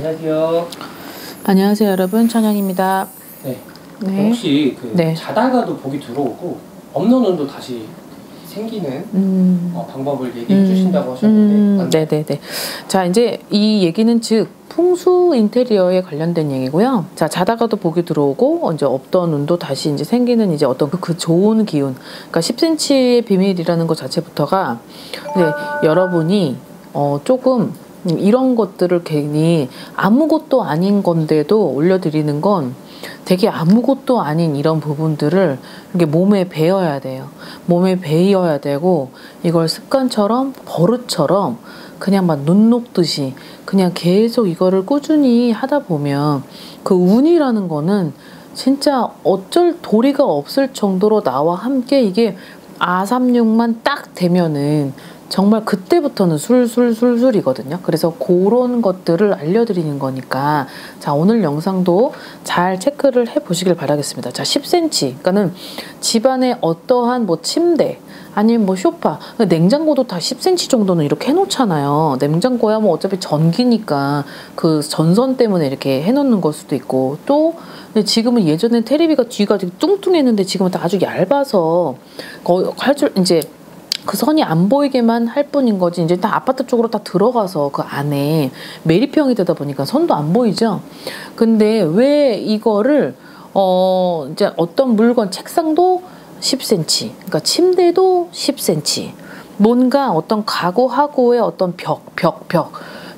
안녕하세요. 안녕하세요 여러분, 천영입니다. 네. 혹시 자다가도 복이 들어오고 없는 운도 다시 생기는 방법을 얘기해 주신다고 하셨는데 네네네. 자, 이제 이 얘기는 즉 풍수 인테리어에 관련된 얘기고요. 자, 자다가도 복이 들어오고 이제 없던 운도 다시 이제 생기는 이제 어떤 그 좋은 기운. 그러니까 10cm의 비밀이라는 것 자체부터가 여러분이 조금 이런 것들을 괜히 아무것도 아닌 건데도 올려드리는 건 되게 아무것도 아닌 이런 부분들을 이렇게 몸에 배어야 돼요. 몸에 배어야 되고 이걸 습관처럼 버릇처럼 그냥 막 눈 녹듯이 그냥 계속 이거를 꾸준히 하다 보면 그 운이라는 거는 진짜 어쩔 도리가 없을 정도로 나와 함께 이게 아삼육만 딱 되면은 정말 그때부터는 술술술술이거든요. 그래서 그런 것들을 알려드리는 거니까 자, 오늘 영상도 잘 체크를 해보시길 바라겠습니다. 자, 10cm 그러니까는 집안에 어떠한 뭐 침대 아니면 뭐 소파, 냉장고도 다 10cm 정도는 이렇게 해놓잖아요. 냉장고야 뭐 어차피 전기니까 그 전선 때문에 이렇게 해놓는 걸 수도 있고 또 근데 지금은 예전에 테레비가 뒤가 되게 뚱뚱했는데 지금은 다 아주 얇아서 할 줄 이제 그 선이 안 보이게만 할 뿐인 거지 이제 다 아파트 쪽으로 다 들어가서 그 안에 매립형이 되다 보니까 선도 안 보이죠. 근데 왜 이거를 이제 어떤 물건 책상도 10cm 그러니까 침대도 10cm 뭔가 어떤 가구하고의 어떤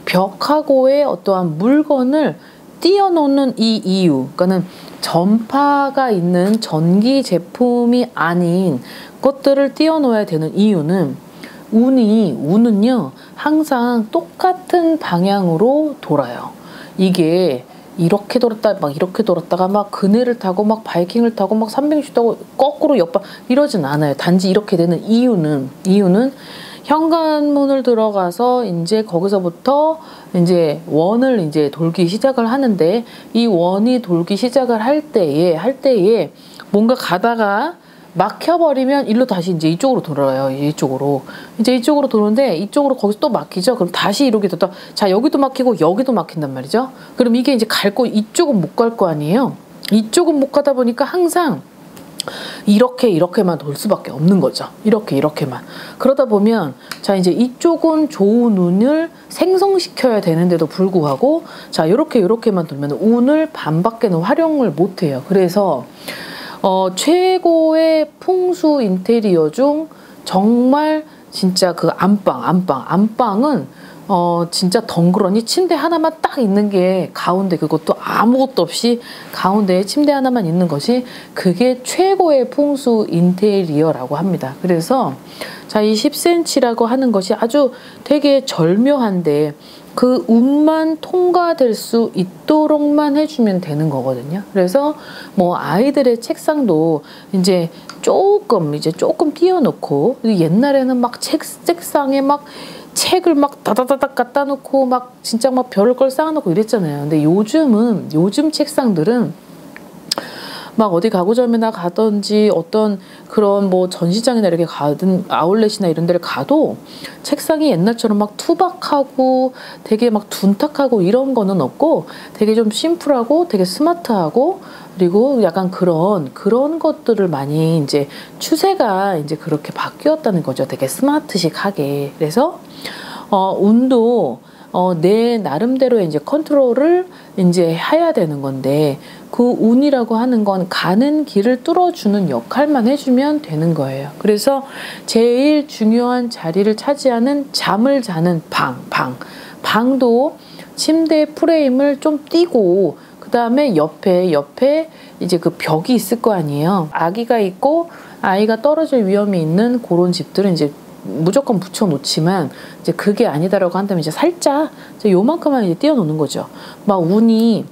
벽하고의 어떠한 물건을 띄워놓는 이 이유 그러니까는 전파가 있는 전기 제품이 아닌 것들을 띄워놓아야 되는 이유는 운은요 항상 똑같은 방향으로 돌아요. 이게 이렇게 돌았다 막 이렇게 돌았다가 막 그네를 타고 막 바이킹을 타고 막 360도 타고 거꾸로 옆방 이러진 않아요. 단지 이렇게 되는 이유는 현관문을 들어가서 이제 거기서부터 이제 원을 이제 돌기 시작을 하는데 이 원이 돌기 시작을 할 때에 뭔가 가다가 막혀버리면 일로 다시 이제 이쪽으로 돌아요. 이쪽으로 도는데 이쪽으로 거기서 또 막히죠. 그럼 다시 이렇게 됐다. 자, 여기도 막히고 여기도 막힌단 말이죠. 그럼 이게 이제 갈 거 이쪽은 못 갈 거 아니에요. 이쪽은 못 가다 보니까 항상 이렇게만 돌 수밖에 없는 거죠. 이렇게만. 그러다 보면 자 이제 이쪽은 좋은 운을 생성시켜야 되는데도 불구하고 자 이렇게만 돌면 운을 반밖에는 활용을 못해요. 그래서 최고의 풍수 인테리어 중 정말 진짜 그 안방은 진짜 덩그러니 침대 하나만 딱 있는 게 가운데 그것도 아무것도 없이 가운데에 침대 하나만 있는 것이 그게 최고의 풍수 인테리어라고 합니다. 그래서 자, 이 10cm라고 하는 것이 아주 되게 절묘한데 그 운만 통과될 수 있도록만 해주면 되는 거거든요. 그래서 뭐 아이들의 책상도 이제 조금 띄워놓고 옛날에는 막 책상에 막 책을 막 다다다닥 갖다 놓고 막 진짜 막 별을 걸 쌓아놓고 이랬잖아요. 근데 요즘 책상들은 막 어디 가구점이나 가든지 어떤 그런 뭐 전시장이나 이렇게 가든 아울렛이나 이런 데를 가도 책상이 옛날처럼 막 투박하고 되게 막 둔탁하고 이런 거는 없고 되게 좀 심플하고 되게 스마트하고 그리고 약간 그런 것들을 많이 이제 추세가 이제 그렇게 바뀌었다는 거죠. 되게 스마트식하게. 그래서 운도 내 나름대로의 이제 컨트롤을 이제 해야 되는 건데 그 운이라고 하는 건 가는 길을 뚫어주는 역할만 해주면 되는 거예요. 그래서 제일 중요한 자리를 차지하는 잠을 자는 방도 침대 프레임을 좀 띄고 그 다음에 옆에 이제 그 벽이 있을 거 아니에요. 아기가 있고 아이가 떨어질 위험이 있는 그런 집들은 이제 무조건 붙여놓지만 이제 그게 아니다라고 한다면 이제 살짝 이제 요만큼만 이제 띄워놓는 거죠. 막 운이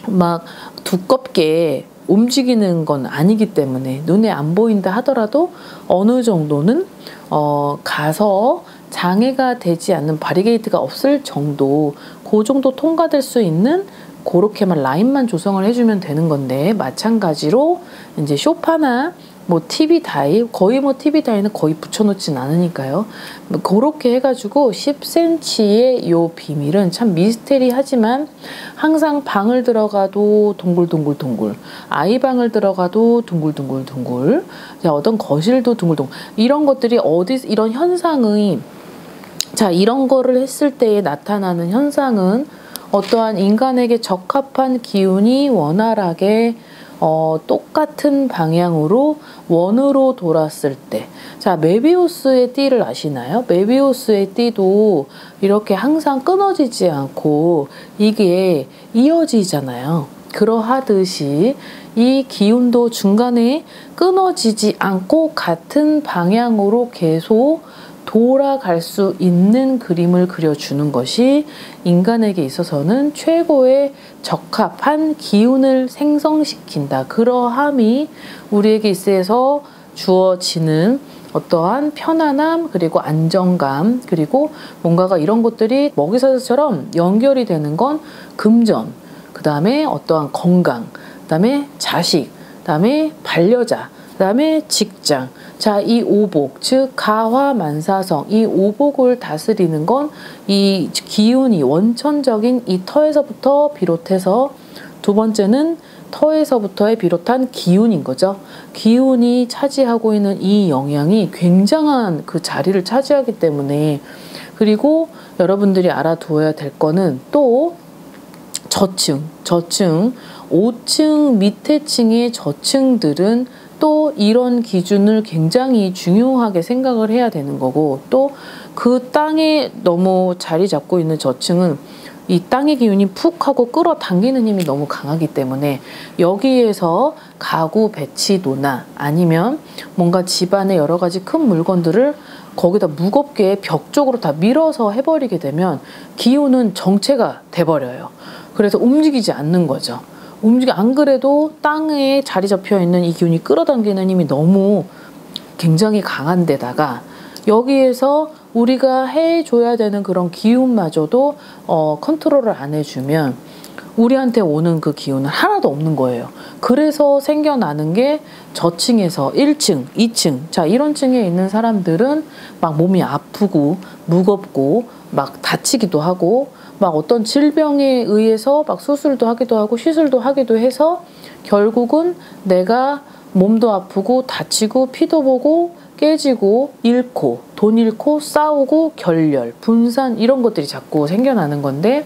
막 두껍게 움직이는 건 아니기 때문에 눈에 안 보인다 하더라도 어느 정도는 가서 장애가 되지 않는 바리게이트가 없을 정도 그 정도 통과될 수 있는 그렇게만 라인만 조성을 해주면 되는 건데 마찬가지로 이제 소파나 뭐 TV 다이, 거의 뭐 TV 다이는 거의 붙여놓진 않으니까요. 뭐 그렇게 해가지고 10cm의 요 비밀은 참 미스테리하지만 항상 방을 들어가도 동글동글동글, 아이 방을 들어가도 둥글둥글둥글, 어떤 거실도 둥글둥글, 이런 것들이 이런 현상의, 자, 이런 거를 했을 때에 나타나는 현상은 어떠한 인간에게 적합한 기운이 원활하게 똑같은 방향으로 원으로 돌았을 때, 자, 메비우스의 띠를 아시나요? 메비우스의 띠도 이렇게 항상 끊어지지 않고 이게 이어지잖아요. 그러하듯이 이 기운도 중간에 끊어지지 않고 같은 방향으로 계속 돌아갈 수 있는 그림을 그려주는 것이 인간에게 있어서는 최고의 적합한 기운을 생성시킨다. 그러함이 우리에게 있어서 주어지는 어떠한 편안함, 그리고 안정감, 그리고 뭔가가 이런 것들이 먹이사슬처럼 연결이 되는 건 금전, 그 다음에 어떠한 건강, 그 다음에 자식, 그 다음에 반려자, 그 다음에 직장. 자, 이 오복, 즉 가화만사성, 이 오복을 다스리는 건 이 기운이 원천적인 이 터에서부터 비롯해서, 두 번째는 터에서부터의 비롯한 기운인 거죠. 기운이 차지하고 있는 이 영향이 굉장한 그 자리를 차지하기 때문에, 그리고 여러분들이 알아두어야 될 거는 또 저층, 5층 밑에 층의 저층들은 또 이런 기준을 굉장히 중요하게 생각을 해야 되는 거고, 또 그 땅에 너무 자리 잡고 있는 저층은 이 땅의 기운이 푹 하고 끌어당기는 힘이 너무 강하기 때문에 여기에서 가구 배치도나 아니면 뭔가 집안의 여러 가지 큰 물건들을 거기다 무겁게 벽 쪽으로 다 밀어서 해버리게 되면 기운은 정체가 돼버려요. 그래서 움직이지 않는 거죠. 안 그래도 땅에 자리 잡혀 있는 이 기운이 끌어당기는 힘이 너무 굉장히 강한 데다가 여기에서 우리가 해줘야 되는 그런 기운마저도 컨트롤을 안 해주면 우리한테 오는 그 기운은 하나도 없는 거예요. 그래서 생겨나는 게 저층에서 1층, 2층, 자, 이런 층에 있는 사람들은 막 몸이 아프고 무겁고 막 다치기도 하고 막 어떤 질병에 의해서 막 수술도 하기도 하고 시술도 하기도 해서 결국은 내가 몸도 아프고 다치고 피도 보고 깨지고 잃고 돈 잃고 싸우고 결렬, 분산, 이런 것들이 자꾸 생겨나는 건데,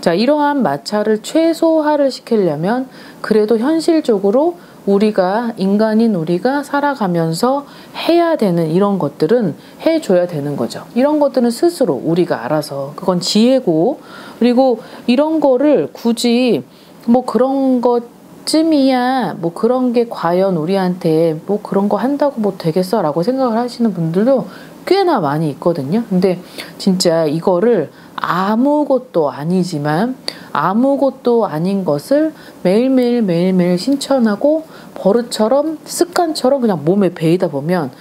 자, 이러한 마찰을 최소화를 시키려면 그래도 현실적으로 우리가, 인간인 우리가 살아가면서 해야 되는 이런 것들은 해줘야 되는 거죠. 이런 것들은 스스로 우리가 알아서, 그건 지혜고, 그리고 이런 거를 굳이 뭐 그런 것쯤이야, 뭐 그런 게 과연 우리한테 뭐 그런 거 한다고 뭐 되겠어 라고 생각을 하시는 분들도 꽤나 많이 있거든요. 근데 진짜 이거를 아무것도 아니지만 아무것도 아닌 것을 매일매일 실천하고 버릇처럼 습관처럼 그냥 몸에 배이다 보면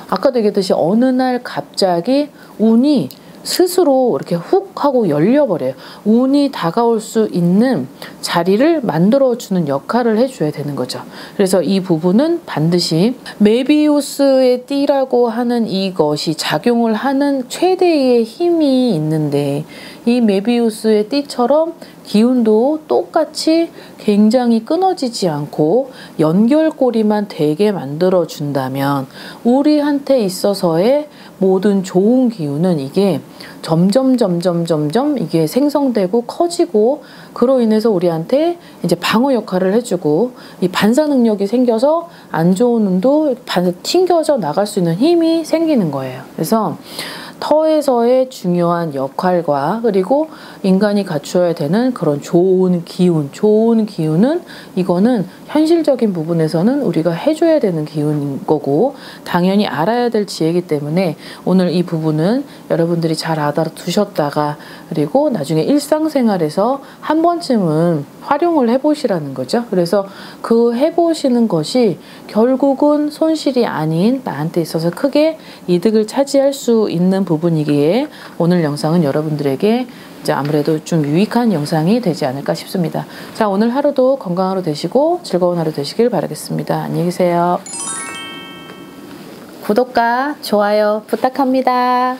아까도 얘기했듯이 어느 날 갑자기 운이 스스로 이렇게 훅 하고 열려버려요. 운이 다가올 수 있는 자리를 만들어주는 역할을 해줘야 되는 거죠. 그래서 이 부분은 반드시 메비우스의 띠라고 하는 이것이 작용을 하는 최대의 힘이 있는데, 이 메비우스의 띠처럼 기운도 똑같이 굉장히 끊어지지 않고 연결고리만 되게 만들어준다면 우리한테 있어서의 모든 좋은 기운은 이게 점점 이게 생성되고 커지고, 그로 인해서 우리한테 이제 방어 역할을 해주고 이 반사 능력이 생겨서 안 좋은 운도 튕겨져 나갈 수 있는 힘이 생기는 거예요. 그래서 터에서의 중요한 역할과 그리고 인간이 갖추어야 되는 그런 좋은 기운은 이거는 현실적인 부분에서는 우리가 해줘야 되는 기운인 거고 당연히 알아야 될 지혜이기 때문에 오늘 이 부분은 여러분들이 잘 알아두셨다가 그리고 나중에 일상생활에서 한 번쯤은 활용을 해보시라는 거죠. 그래서 그 해보시는 것이 결국은 손실이 아닌 나한테 있어서 크게 이득을 차지할 수 있는 부분이기에 오늘 영상은 여러분들에게 이제 아무래도 좀 유익한 영상이 되지 않을까 싶습니다. 자, 오늘 하루도 건강한 하루 되시고 즐거운 하루 되시길 바라겠습니다. 안녕히 계세요. 구독과 좋아요 부탁합니다.